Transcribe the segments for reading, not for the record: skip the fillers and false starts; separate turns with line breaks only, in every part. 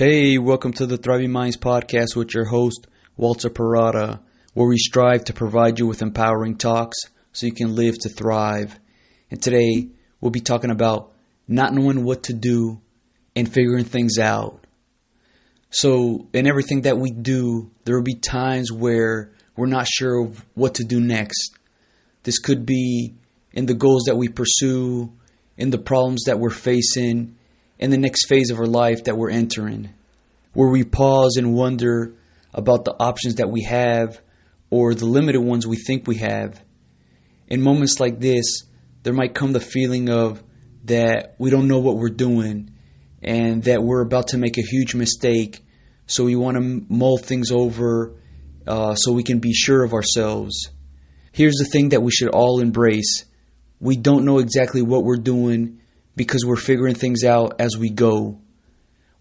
Hey, welcome to the Thriving Minds podcast with your host, Walter Parada, where we strive to provide you with empowering talks so you can live to thrive. And today, we'll be talking about not knowing what to do and figuring things out. So, in everything that we do, there will be times where we're not sure of what to do next. This could be in the goals that we pursue, in the problems that we're facing, in the next phase of our life that we're entering, where we pause and wonder about the options that we have or the limited ones we think we have. In moments like this, there might come the feeling of that we don't know what we're doing and that we're about to make a huge mistake. So we want to mull things over so we can be sure of ourselves. Here's the thing that we should all embrace. We don't know exactly what we're doing because we're figuring things out as we go.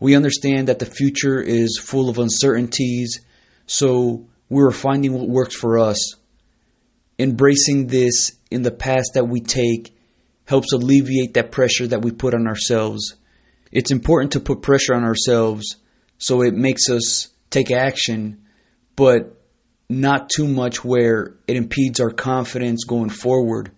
We understand that the future is full of uncertainties, so we're finding what works for us. Embracing this in the path that we take helps alleviate that pressure that we put on ourselves. It's important to put pressure on ourselves so it makes us take action, but not too much where it impedes our confidence going forward.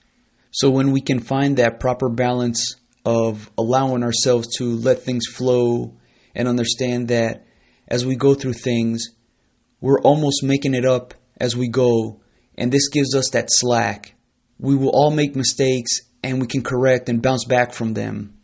So when we can find that proper balance of allowing ourselves to let things flow and understand that as we go through things, we're almost making it up as we go, and this gives us that slack. We will all make mistakes and we can correct and bounce back from them.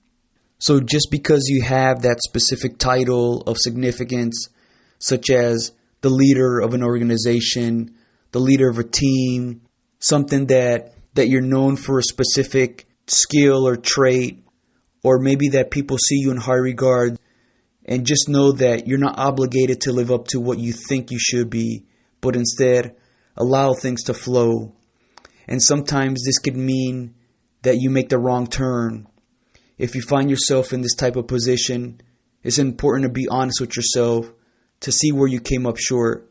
So just because you have that specific title of significance, such as the leader of an organization, the leader of a team, something that you're known for a specific skill or trait, or maybe that people see you in high regard, and just know that you're not obligated to live up to what you think you should be, but instead allow things to flow. And sometimes this could mean that you make the wrong turn. If you find yourself in this type of position, it's important to be honest with yourself, to see where you came up short,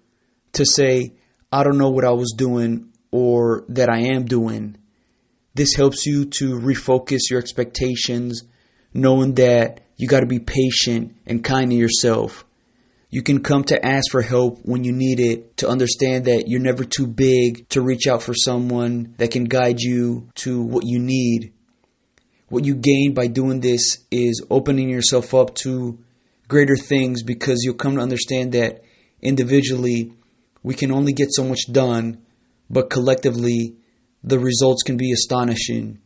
to say, I don't know what I was doing or that I am doing. This helps you to refocus your expectations, knowing that you got to be patient and kind to yourself. You can come to ask for help when you need it, to understand that you're never too big to reach out for someone that can guide you to what you need. What you gain by doing this is opening yourself up to greater things, because you'll come to understand that individually we can only get so much done, but collectively the results can be astonishing.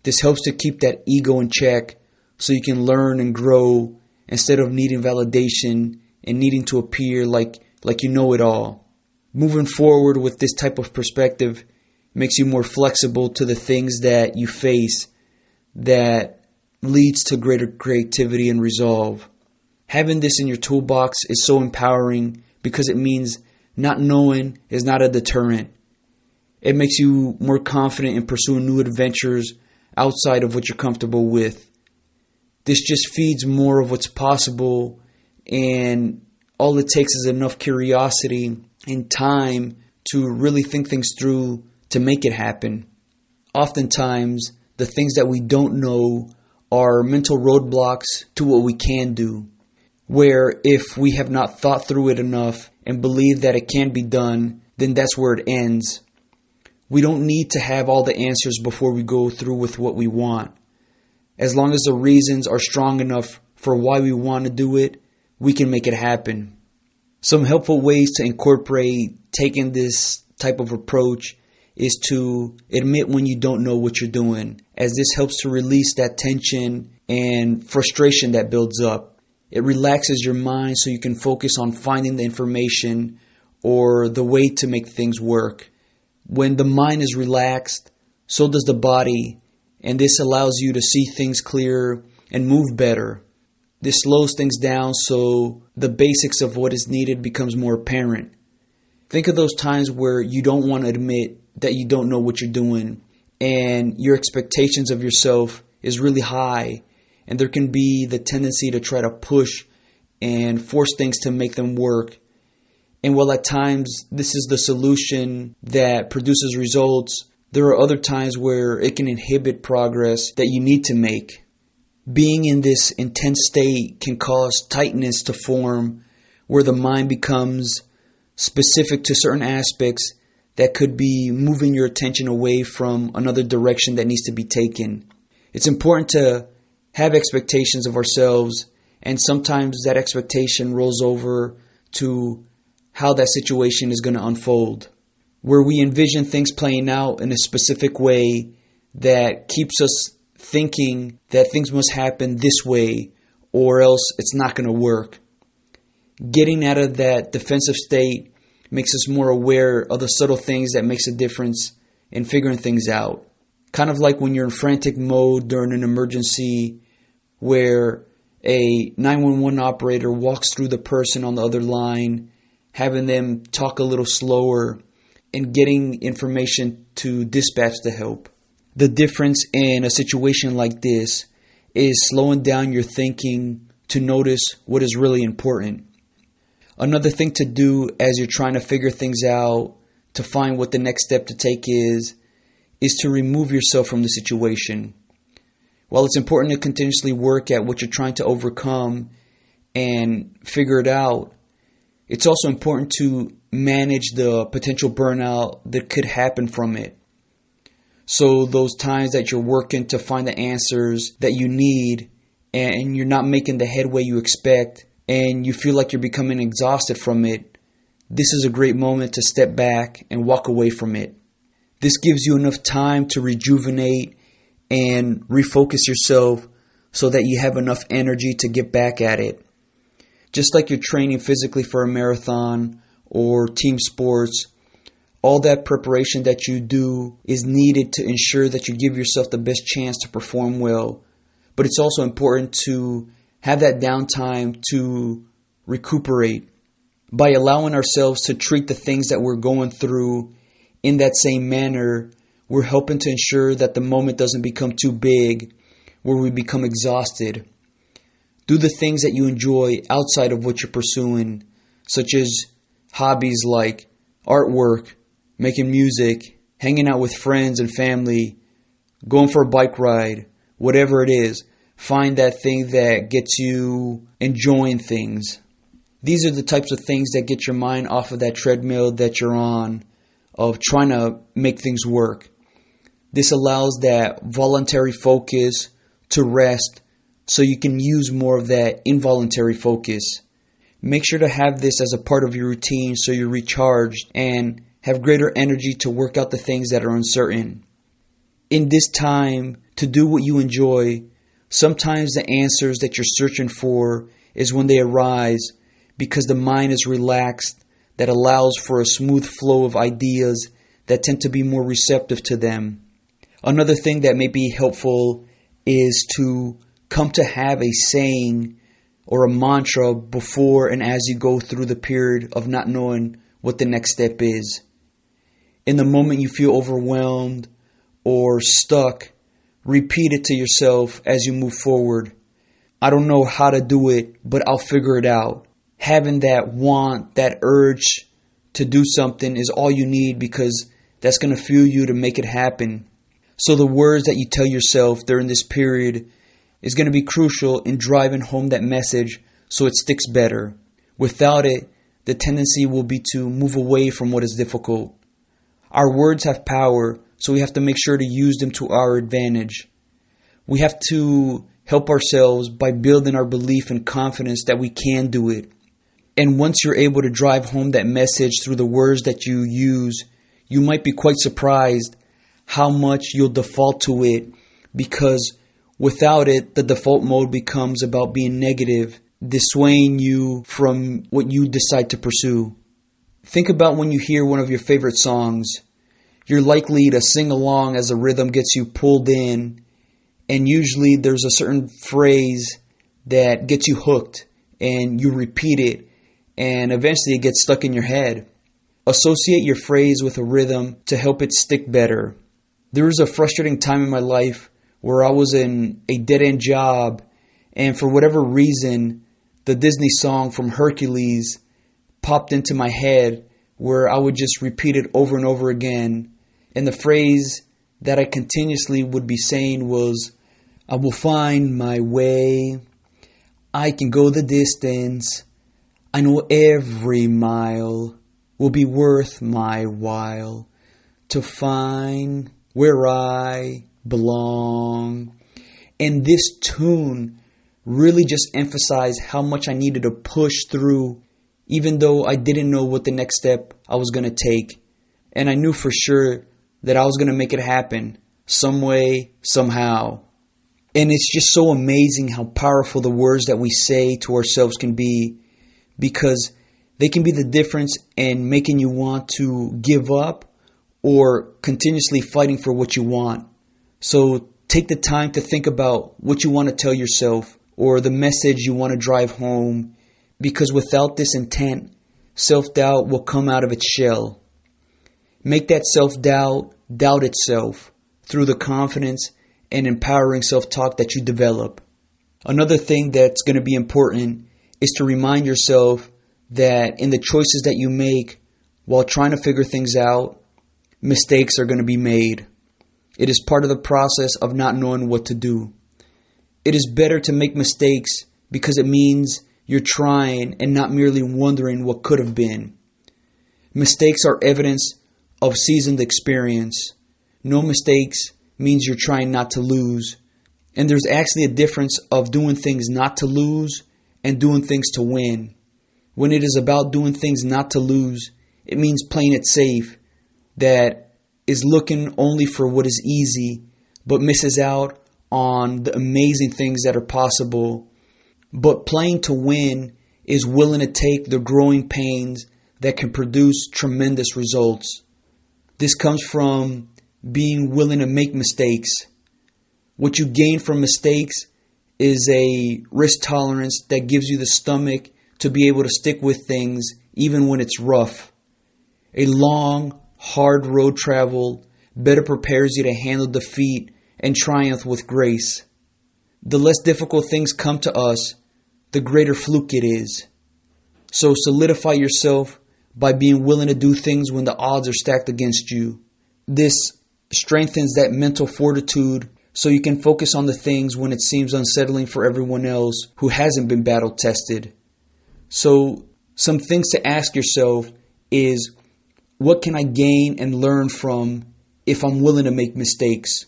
This helps to keep that ego in check so you can learn and grow instead of needing validation and needing to appear like you know it all. Moving forward with this type of perspective makes you more flexible to the things that you face, that leads to greater creativity and resolve. Having this in your toolbox is so empowering because it means not knowing is not a deterrent. It makes you more confident in pursuing new adventures outside of what you're comfortable with. This just feeds more of what's possible, and all it takes is enough curiosity and time to really think things through to make it happen. Oftentimes, the things that we don't know are mental roadblocks to what we can do, where if we have not thought through it enough and believe that it can be done, then that's where it ends. We don't need to have all the answers before we go through with what we want. As long as the reasons are strong enough for why we want to do it, we can make it happen. Some helpful ways to incorporate taking this type of approach is to admit when you don't know what you're doing, as this helps to release that tension and frustration that builds up. It relaxes your mind so you can focus on finding the information or the way to make things work. When the mind is relaxed, so does the body, and this allows you to see things clearer and move better. This slows things down so the basics of what is needed becomes more apparent. Think of those times where you don't want to admit that you don't know what you're doing and your expectations of yourself is really high, and there can be the tendency to try to push and force things to make them work. And while at times this is the solution that produces results, there are other times where it can inhibit progress that you need to make. Being in this intense state can cause tightness to form where the mind becomes specific to certain aspects that could be moving your attention away from another direction that needs to be taken. It's important to have expectations of ourselves, and sometimes that expectation rolls over to how that situation is going to unfold, where we envision things playing out in a specific way that keeps us thinking that things must happen this way or else it's not going to work. Getting out of that defensive state makes us more aware of the subtle things that makes a difference in figuring things out. Kind of like when you're in frantic mode during an emergency where a 911 operator walks through the person on the other line, having them talk a little slower and getting information to dispatch the help. The difference in a situation like this is slowing down your thinking to notice what is really important. Another thing to do as you're trying to figure things out, to find what the next step to take is to remove yourself from the situation. While it's important to continuously work at what you're trying to overcome and figure it out, it's also important to manage the potential burnout that could happen from it. So those times that you're working to find the answers that you need and you're not making the headway you expect and you feel like you're becoming exhausted from it, this is a great moment to step back and walk away from it. This gives you enough time to rejuvenate and refocus yourself so that you have enough energy to get back at it. Just like you're training physically for a marathon or team sports, all that preparation that you do is needed to ensure that you give yourself the best chance to perform well. But it's also important to have that downtime to recuperate. By allowing ourselves to treat the things that we're going through in that same manner, we're helping to ensure that the moment doesn't become too big, where we become exhausted. Do the things that you enjoy outside of what you're pursuing, such as hobbies like artwork, making music, hanging out with friends and family, going for a bike ride, whatever it is. Find that thing that gets you enjoying things. These are the types of things that get your mind off of that treadmill that you're on of trying to make things work. This allows that voluntary focus to rest so you can use more of that involuntary focus. Make sure to have this as a part of your routine so you're recharged and have greater energy to work out the things that are uncertain. In this time, to do what you enjoy, sometimes the answers that you're searching for is when they arise because the mind is relaxed, that allows for a smooth flow of ideas that tend to be more receptive to them. Another thing that may be helpful is to come to have a saying or a mantra before and as you go through the period of not knowing what the next step is. In the moment you feel overwhelmed or stuck, repeat it to yourself as you move forward. I don't know how to do it, but I'll figure it out. Having that want, that urge to do something is all you need because that's going to fuel you to make it happen. So the words that you tell yourself during this period is going to be crucial in driving home that message so it sticks better. Without it, the tendency will be to move away from what is difficult. Our words have power, so we have to make sure to use them to our advantage. We have to help ourselves by building our belief and confidence that we can do it. And once you're able to drive home that message through the words that you use, you might be quite surprised how much you'll default to it, because without it, the default mode becomes about being negative, dissuading you from what you decide to pursue. Think about when you hear one of your favorite songs. You're likely to sing along as the rhythm gets you pulled in, and usually there's a certain phrase that gets you hooked, and you repeat it, and eventually it gets stuck in your head. Associate your phrase with a rhythm to help it stick better. There was a frustrating time in my life where I was in a dead-end job, and for whatever reason, the Disney song from Hercules popped into my head where I would just repeat it over and over again. And the phrase that I continuously would be saying was, I will find my way. I can go the distance. I know every mile will be worth my while to find where I belong. And this tune really just emphasized how much I needed to push through, even though I didn't know what the next step I was going to take. And I knew for sure that I was going to make it happen some way, somehow. And it's just so amazing how powerful the words that we say to ourselves can be, because they can be the difference in making you want to give up or continuously fighting for what you want. So take the time to think about what you want to tell yourself or the message you want to drive home, because without this intent, self-doubt will come out of its shell. Make that self-doubt doubt itself through the confidence and empowering self-talk that you develop. Another thing that's going to be important is to remind yourself that in the choices that you make while trying to figure things out, mistakes are going to be made. It is part of the process of not knowing what to do. It is better to make mistakes because it means you're trying and not merely wondering what could have been. Mistakes are evidence of seasoned experience. No mistakes means you're trying not to lose. And there's actually a difference of doing things not to lose and doing things to win. When it is about doing things not to lose, it means playing it safe, that is looking only for what is easy, but misses out on the amazing things that are possible. But playing to win is willing to take the growing pains that can produce tremendous results. This comes from being willing to make mistakes. What you gain from mistakes is a risk tolerance that gives you the stomach to be able to stick with things even when it's rough. A long, hard road travel better prepares you to handle defeat and triumph with grace. The less difficult things come to us, the greater fluke it is. So solidify yourself by being willing to do things when the odds are stacked against you. This strengthens that mental fortitude so you can focus on the things when it seems unsettling for everyone else who hasn't been battle tested. So some things to ask yourself is, what can I gain and learn from if I'm willing to make mistakes?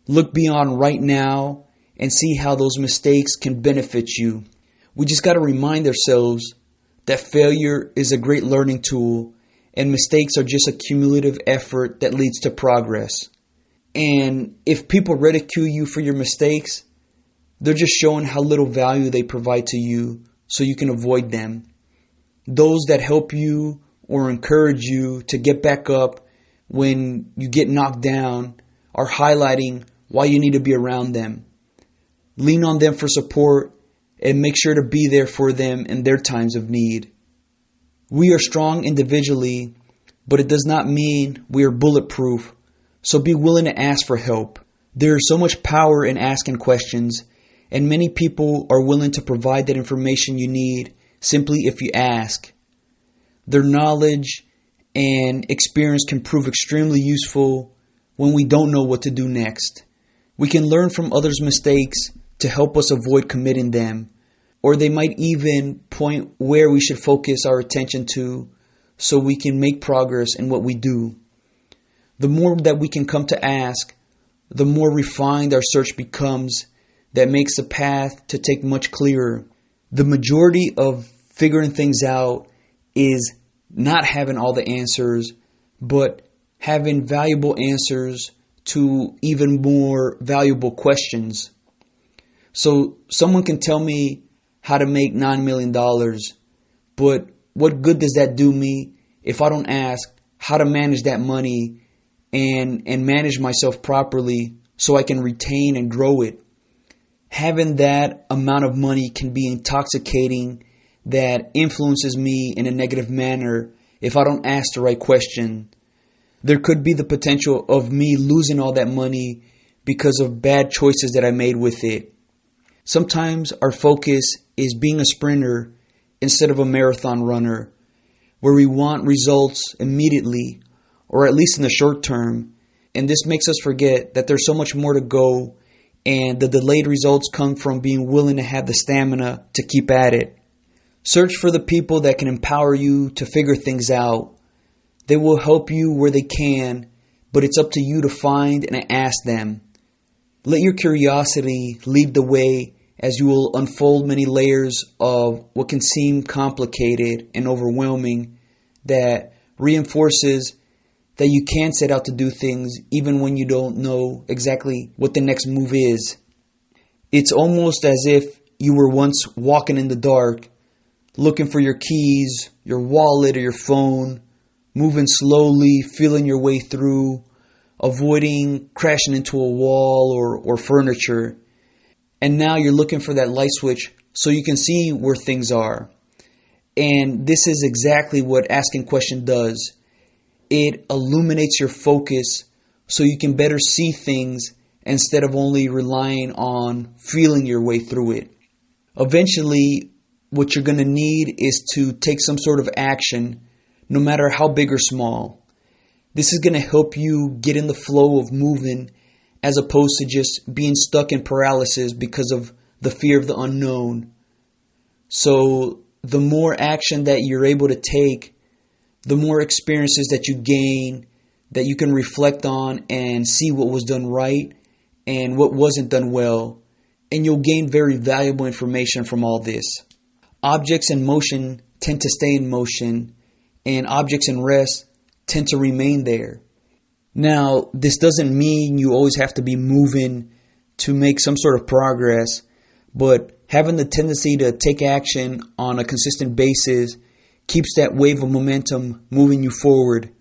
Look beyond right now and see how those mistakes can benefit you. We just got to remind ourselves that failure is a great learning tool and mistakes are just a cumulative effort that leads to progress. And if people ridicule you for your mistakes, they're just showing how little value they provide to you so you can avoid them. Those that help you or encourage you to get back up when you get knocked down are highlighting why you need to be around them. Lean on them for support and make sure to be there for them in their times of need. We are strong individually, but it does not mean we are bulletproof, so be willing to ask for help. There is so much power in asking questions, and many people are willing to provide that information you need simply if you ask. Their knowledge and experience can prove extremely useful when we don't know what to do next. We can learn from others' mistakes to help us avoid committing them, or they might even point where we should focus our attention to so we can make progress in what we do. The more that we can come to ask, the more refined our search becomes. That makes the path to take much clearer. The majority of figuring things out is not having all the answers, but having valuable answers to even more valuable questions. So someone can tell me how to make $9 million, but what good does that do me if I don't ask how to manage that money and manage myself properly so I can retain and grow it? Having that amount of money can be intoxicating, that influences me in a negative manner if I don't ask the right question. There could be the potential of me losing all that money because of bad choices that I made with it. Sometimes our focus is being a sprinter instead of a marathon runner, where we want results immediately, or at least in the short term. And this makes us forget that there's so much more to go and the delayed results come from being willing to have the stamina to keep at it. Search for the people that can empower you to figure things out. They will help you where they can, but it's up to you to find and ask them. Let your curiosity lead the way as you will unfold many layers of what can seem complicated and overwhelming that reinforces that you can set out to do things even when you don't know exactly what the next move is. It's almost as if you were once walking in the dark, looking for your keys, your wallet, or your phone, moving slowly, feeling your way through, avoiding crashing into a wall or furniture. And now you're looking for that light switch so you can see where things are. And this is exactly what asking questions does. It illuminates your focus so you can better see things instead of only relying on feeling your way through it. Eventually, what you're going to need is to take some sort of action, no matter how big or small. This is going to help you get in the flow of moving as opposed to just being stuck in paralysis because of the fear of the unknown. So the more action that you're able to take, the more experiences that you gain, that you can reflect on and see what was done right and what wasn't done well. And you'll gain very valuable information from all this. Objects in motion tend to stay in motion, and objects in rest tend to remain there. Now, this doesn't mean you always have to be moving to make some sort of progress, but having the tendency to take action on a consistent basis keeps that wave of momentum moving you forward.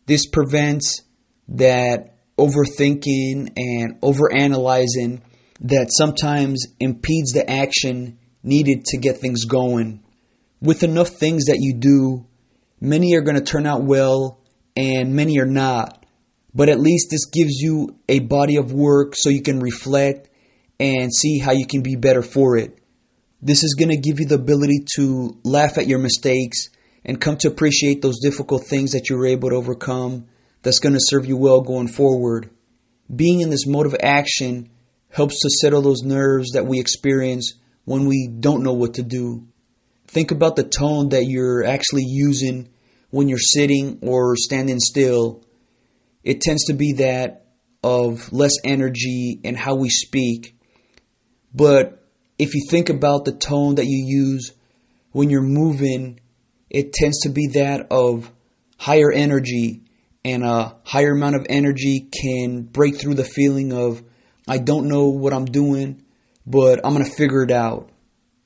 This prevents that overthinking and overanalyzing that sometimes impedes the action needed to get things going. With enough things that you do, many are going to turn out well and many are not. But at least this gives you a body of work so you can reflect and see how you can be better for it. This is going to give you the ability to laugh at your mistakes and come to appreciate those difficult things that you were able to overcome. That's going to serve you well going forward. Being in this mode of action helps to settle those nerves that we experience when we don't know what to do. Think about the tone that you're actually using when you're sitting or standing still. It tends to be that of less energy in how we speak. But if you think about the tone that you use when you're moving, it tends to be that of higher energy. And a higher amount of energy can break through the feeling of, I don't know what I'm doing, but I'm going to figure it out.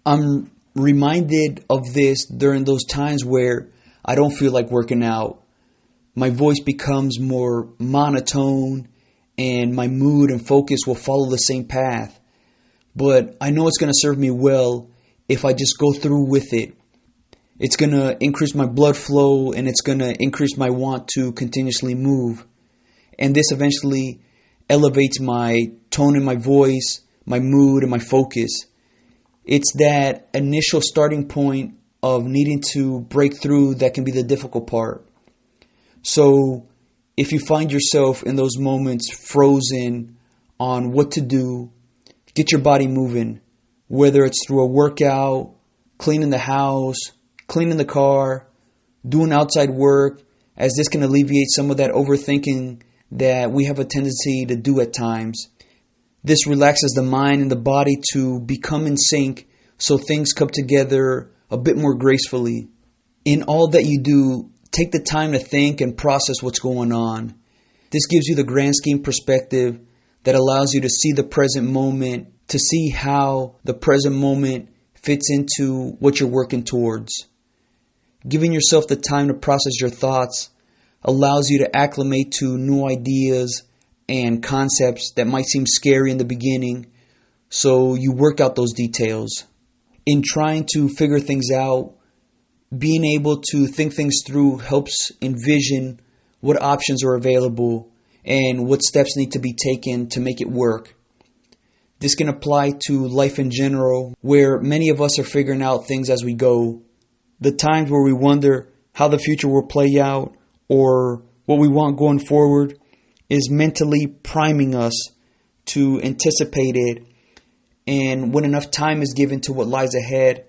I'm reminded of this during those times where I don't feel like working out. My voice becomes more monotone and my mood and focus will follow the same path. But I know it's going to serve me well if I just go through with it. It's going to increase my blood flow and it's going to increase my want to continuously move. And this eventually elevates my tone in my voice, my mood, and my focus. It's that initial starting point of needing to break through that can be the difficult part. So if you find yourself in those moments frozen on what to do, get your body moving, whether it's through a workout, cleaning the house, cleaning the car, doing outside work, as this can alleviate some of that overthinking that we have a tendency to do at times. This relaxes the mind and the body to become in sync so things come together a bit more gracefully. In all that you do, take the time to think and process what's going on. This gives you the grand scheme perspective that allows you to see the present moment, to see how the present moment fits into what you're working towards. Giving yourself the time to process your thoughts allows you to acclimate to new ideas and concepts that might seem scary in the beginning, so you work out those details. In trying to figure things out, being able to think things through helps envision what options are available and what steps need to be taken to make it work. This can apply to life in general, where many of us are figuring out things as we go. The times where we wonder how the future will play out or what we want going forward is mentally priming us to anticipate it. And when enough time is given to what lies ahead,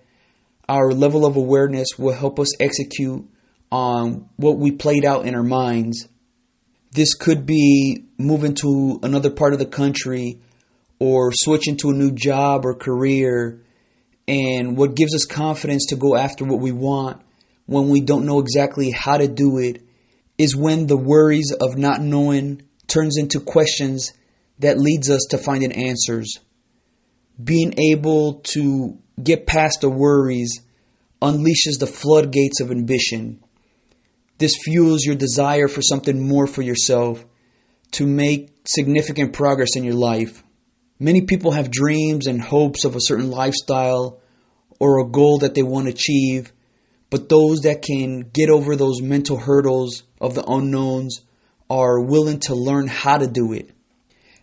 our level of awareness will help us execute on what we played out in our minds. This could be moving to another part of the country or switching to a new job or career. And what gives us confidence to go after what we want when we don't know exactly how to do it is when the worries of not knowing turns into questions that leads us to finding answers. Being able to get past the worries unleashes the floodgates of ambition. This fuels your desire for something more for yourself, to make significant progress in your life. Many people have dreams and hopes of a certain lifestyle or a goal that they want to achieve, but those that can get over those mental hurdles of the unknowns are willing to learn how to do it.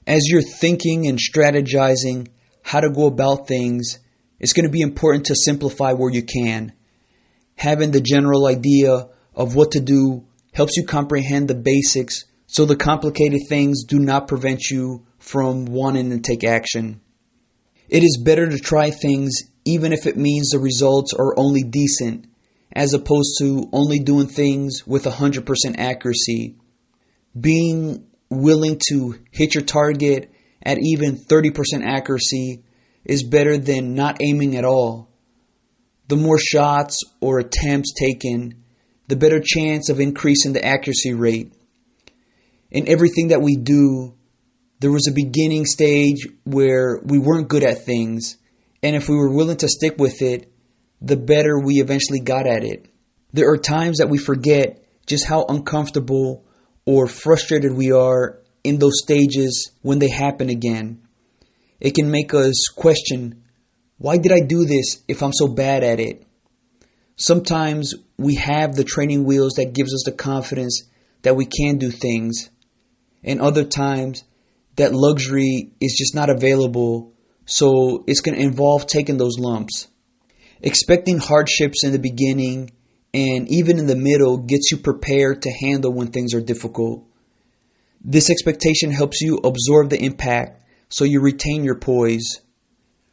As you're thinking and strategizing how to go about things, it's going to be important to simplify where you can. Having the general idea of what to do helps you comprehend the basics, so the complicated things do not prevent you from wanting to take action. It is better to try things even if it means the results are only decent, as opposed to only doing things with 100% accuracy. Being willing to hit your target at even 30% accuracy is better than not aiming at all. The more shots or attempts taken, the better chance of increasing the accuracy rate. In everything that we do, there was a beginning stage where we weren't good at things, and if we were willing to stick with it, the better we eventually got at it. There are times that we forget just how uncomfortable or frustrated we are in those stages when they happen again. It can make us question, why did I do this if I'm so bad at it? Sometimes we have the training wheels that gives us the confidence that we can do things, and other times that luxury is just not available, so it's going to involve taking those lumps. Expecting hardships in the beginning and even in the middle gets you prepared to handle when things are difficult. This expectation helps you absorb the impact so you retain your poise.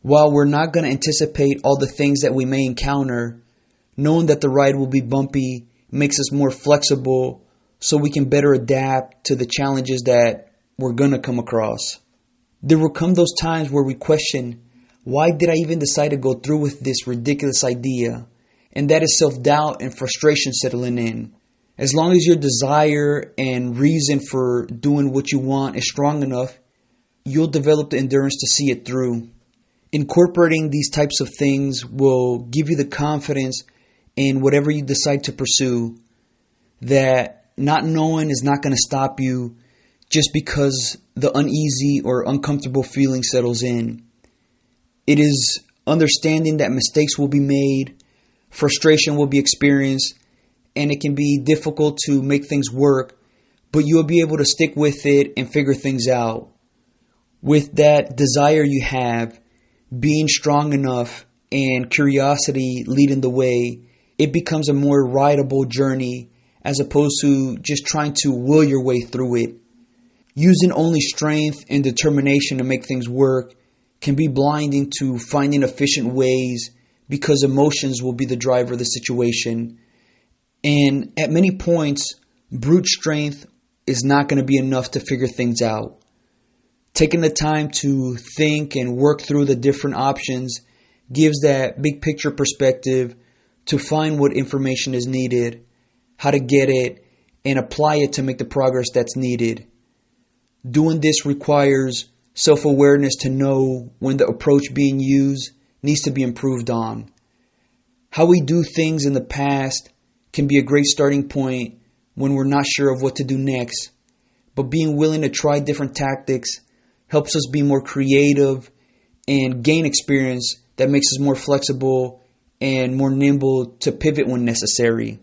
While we're not going to anticipate all the things that we may encounter, knowing that the ride will be bumpy makes us more flexible so we can better adapt to the challenges that we're going to come across. There will come those times where we question, why did I even decide to go through with this ridiculous idea? And that is self-doubt and frustration settling in. As long as your desire and reason for doing what you want is strong enough, you'll develop the endurance to see it through. Incorporating these types of things will give you the confidence in whatever you decide to pursue, that not knowing is not going to stop you just because the uneasy or uncomfortable feeling settles in. It is understanding that mistakes will be made, frustration will be experienced, and it can be difficult to make things work, but you'll be able to stick with it and figure things out. With that desire you have, being strong enough and curiosity leading the way, it becomes a more rideable journey as opposed to just trying to will your way through it. Using only strength and determination to make things work can be blinding to finding efficient ways because emotions will be the driver of the situation. And at many points, brute strength is not going to be enough to figure things out. Taking the time to think and work through the different options gives that big picture perspective to find what information is needed, how to get it, and apply it to make the progress that's needed. Doing this requires self-awareness to know when the approach being used needs to be improved on. How we do things in the past can be a great starting point when we're not sure of what to do next, but being willing to try different tactics helps us be more creative and gain experience that makes us more flexible and more nimble to pivot when necessary.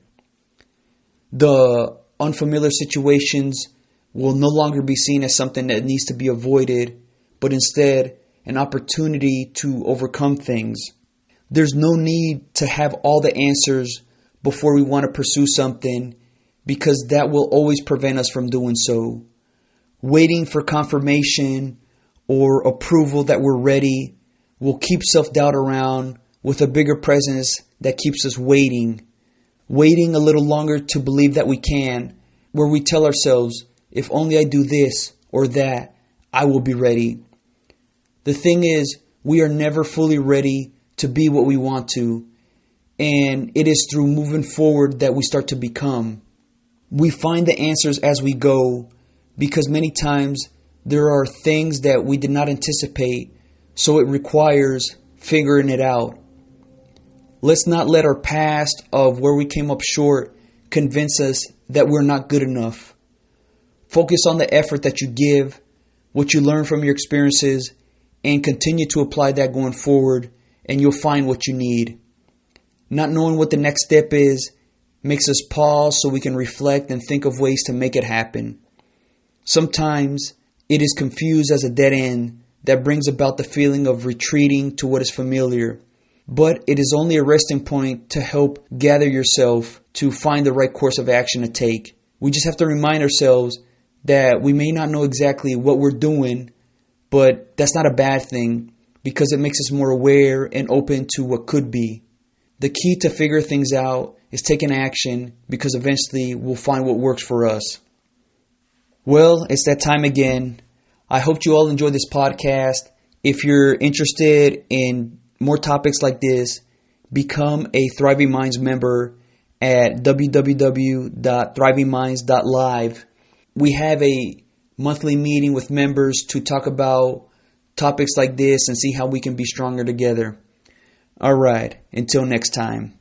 The unfamiliar situations will no longer be seen as something that needs to be avoided, but instead an opportunity to overcome things. There's no need to have all the answers before we want to pursue something, because that will always prevent us from doing so. Waiting for confirmation or approval that we're ready. We'll keep self-doubt around with a bigger presence that keeps us waiting a little longer to believe that we can, where we tell ourselves, if only I do this or that, I will be ready. The thing is, we are never fully ready to be what we want to, and it is through moving forward that we start to become. We find the answers as we go, because many times there are things that we did not anticipate, so it requires figuring it out. Let's not let our past of where we came up short convince us that we're not good enough. Focus on the effort that you give, what you learn from your experiences, and continue to apply that going forward, and you'll find what you need. Not knowing what the next step is makes us pause so we can reflect and think of ways to make it happen. Sometimes it is confused as a dead end that brings about the feeling of retreating to what is familiar. But it is only a resting point to help gather yourself to find the right course of action to take. We just have to remind ourselves that we may not know exactly what we're doing, but that's not a bad thing because it makes us more aware and open to what could be. The key to figure things out is taking action, because eventually we'll find what works for us. Well, it's that time again. I hope you all enjoyed this podcast. If you're interested in more topics like this, become a Thriving Minds member at www.thrivingminds.live. We have a monthly meeting with members to talk about topics like this and see how we can be stronger together. All right, until next time.